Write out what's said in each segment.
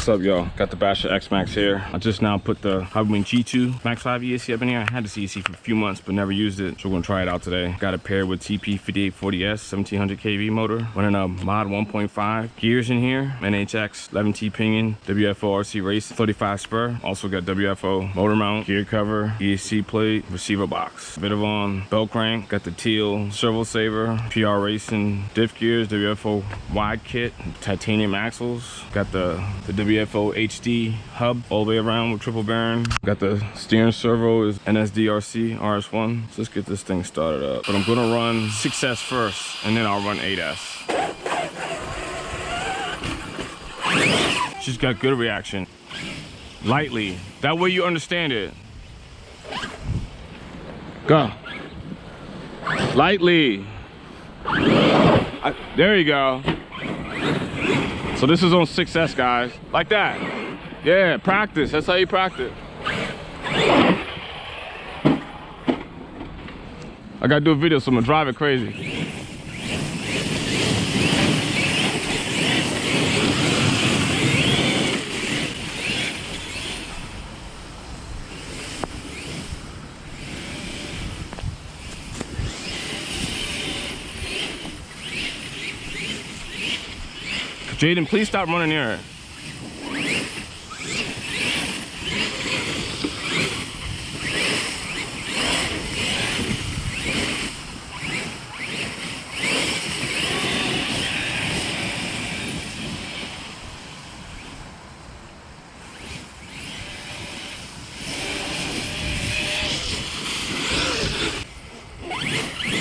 What's up, y'all? Got the Traxxas Xmaxx here. I just now put the hobbywing G2 max5 ESC up in here. I had the CEC for a few months but never used it, so we're gonna try it out today. Got it paired with TP5840S 1700 kV motor, running a mod 1.5 gears in here, NHX 11T pinion, WFO RC race 35 spur. Also got WFO motor mount, gear cover, ESC plate, receiver box, bit of bell crank. Got the teal servo saver, PR racing diff gears, WFO wide kit, titanium axles. Got the WFO HD hub all the way around with triple bearing. Got the steering servo is NSDRC RS1. So let's get this thing started up. But I'm gonna run 6S first and then I'll run 8S. She's got good reaction. Lightly. That way you understand it. Go. Lightly. There you go. So this is on 6S, guys. Like that. Yeah, practice. That's how you practice. I gotta do a video, so I'm gonna drive it crazy. Jaden, please stop running near it.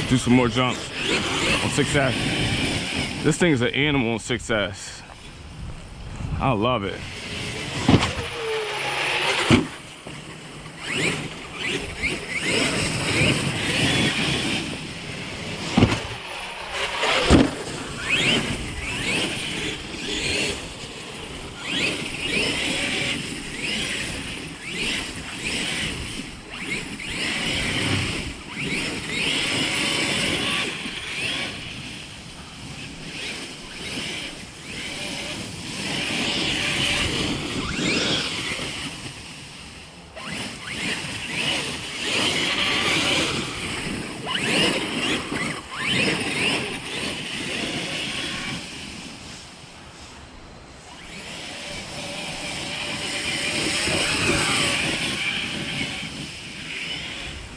Do some more jumps on 6S. This thing's an animal on 6S. I love it.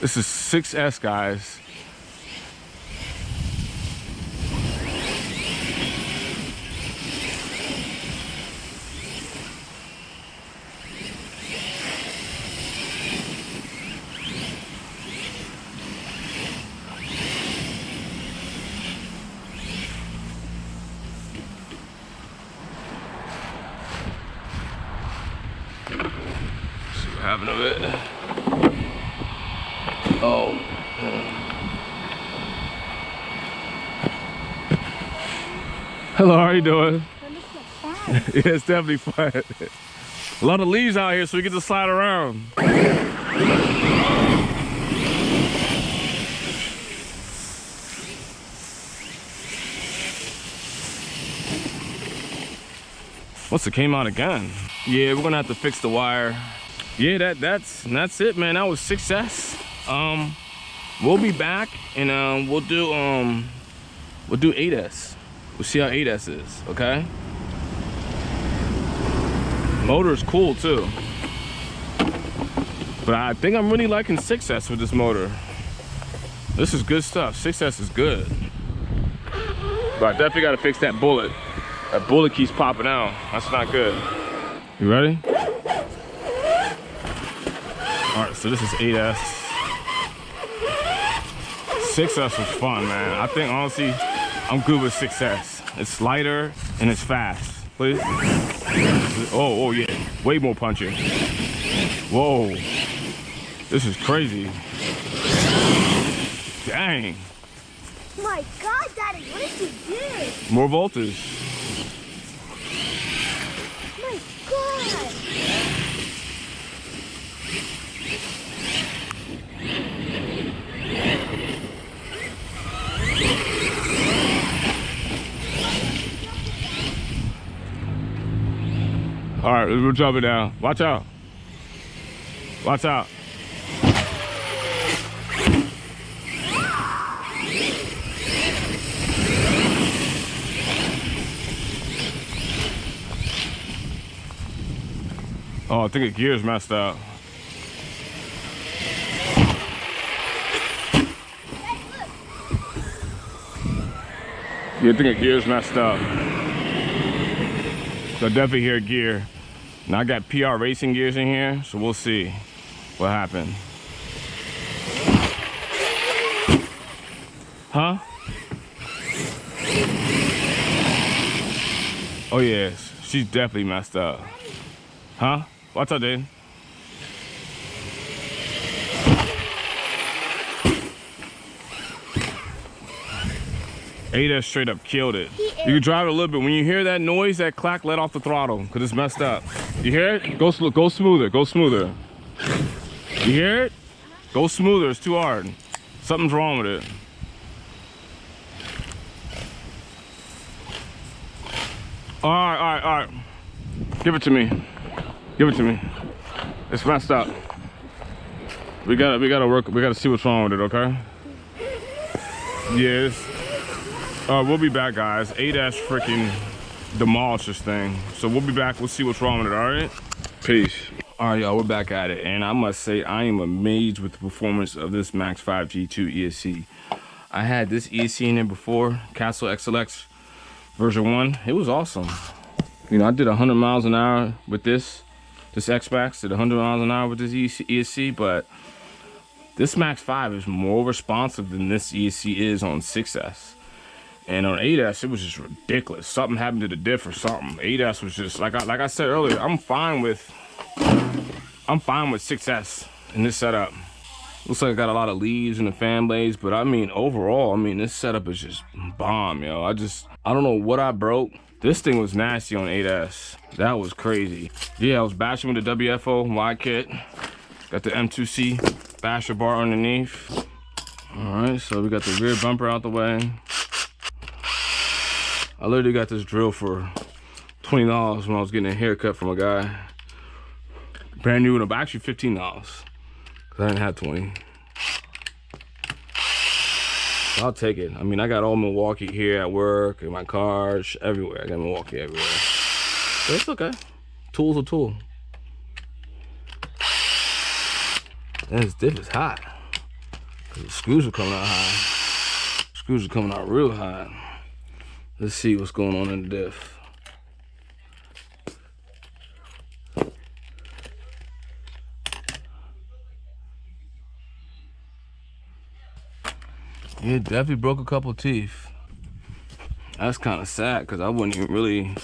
This is 6S, guys. See what happened of it. Oh. Hello, how are you doing? Yeah, it's definitely fun. A lot of leaves out here, so we get to slide around. Must have came out again. Yeah, we're gonna have to fix the wire. Yeah, that's it, man. That was 6S. We'll be back and we'll do 8S. We'll see how 8S is, okay? Motor is cool too. But I think I'm really liking 6S with this motor. This is good stuff. 6S is good. But I definitely gotta fix that bullet. That bullet keeps popping out. That's not good. You ready? All right, so this is 8S. 6S was fun, man. I think, honestly, I'm good with 6S. It's lighter and it's fast. Please. Oh, yeah. Way more punching. Whoa. This is crazy. Dang. My God, Daddy, what did you do? More voltage. My God. All right, we're jumping down. Watch out. Watch out. Oh, I think the gear's messed up. Yeah, I think the gear's messed up. So I definitely hear gear. Now I got PR racing gears in here, so we'll see what happened. Huh? Oh yes, she's definitely messed up. Huh? What's up, dude? Ada straight up killed it. You can drive it a little bit. When you hear that noise, that clack, let off the throttle, because it's messed up. You hear it? Go smoother, go smoother. You hear it? Go smoother, it's too hard. Something's wrong with it. All right. Give it to me. Give it to me. It's messed up. We gotta work, we gotta see what's wrong with it, okay? Yes. We'll be back, guys. A-Dash freaking demolished this thing. So we'll be back, we'll see what's wrong with it, all right? Peace. All right, y'all, we're back at it. And I must say, I am amazed with the performance of this max5 G2 ESC. I had this ESC in there before, Traxxas XLX version 1. It was awesome. You know, I did 100 miles an hour with this Xmaxx, did 100 miles an hour with this ESC, but this max5 is more responsive than this ESC is on 6S. And on 8S, it was just ridiculous. Something happened to the diff or something. 8S was just, like I said earlier, I'm fine with 6S in this setup. Looks like I got a lot of leaves in the fan blades, but I mean, overall, I mean, this setup is just bomb, yo. I don't know what I broke. This thing was nasty on 8S. That was crazy. Yeah, I was bashing with the WFO Y kit. Got the M2C basher bar underneath. All right, so we got the rear bumper out the way. I literally got this drill for $20 when I was getting a haircut from a guy. Brand new, and actually $15, because I didn't have 20. I'll take it. I mean, I got all Milwaukee here at work, in my car, everywhere. I got Milwaukee everywhere. But it's okay. Tool's a tool. And this diff is hot. The screws are coming out high. Screws are coming out real hot. Let's see what's going on in the diff. Yeah, definitely broke a couple teeth. That's kind of sad, because I wouldn't even really...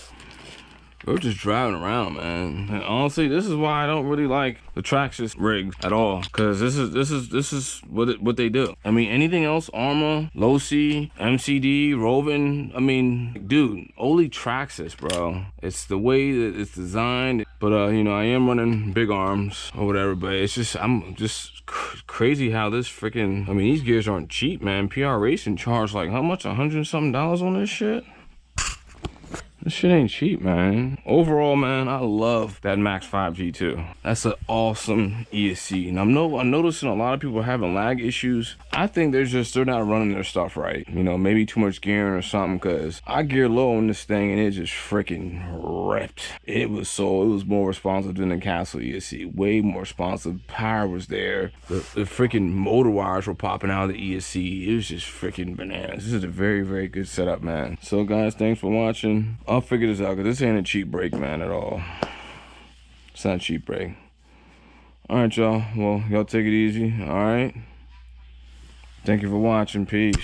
We're just driving around, man. And honestly, this is why I don't really like the Traxxas rigs at all, because this is what they do. I mean, anything else, Arma, Low C, MCD, Rovin, I mean, dude, only Traxxas, bro. It's the way that it's designed. But you know, I am running big arms or whatever, but it's just, I'm just crazy how this freaking, I mean, these gears aren't cheap, man. PR Racing charged like how much, $100 and something on this shit? This shit ain't cheap, man. Overall, man, I love that max5 G2. That's an awesome ESC. And I'm noticing a lot of people are having lag issues. I think they're not running their stuff right. You know, maybe too much gearing or something, because I gear low on this thing and it just freaking ripped. It was more responsive than the Traxxas ESC. Way more responsive. Power was there. The freaking motor wires were popping out of the ESC. It was just freaking bananas. This is a very, very good setup, man. So guys, thanks for watching. I'll figure this out, because this ain't a cheap break, man, at all. It's not a cheap break. All right, y'all. Well, y'all take it easy. All right. Thank you for watching. Peace.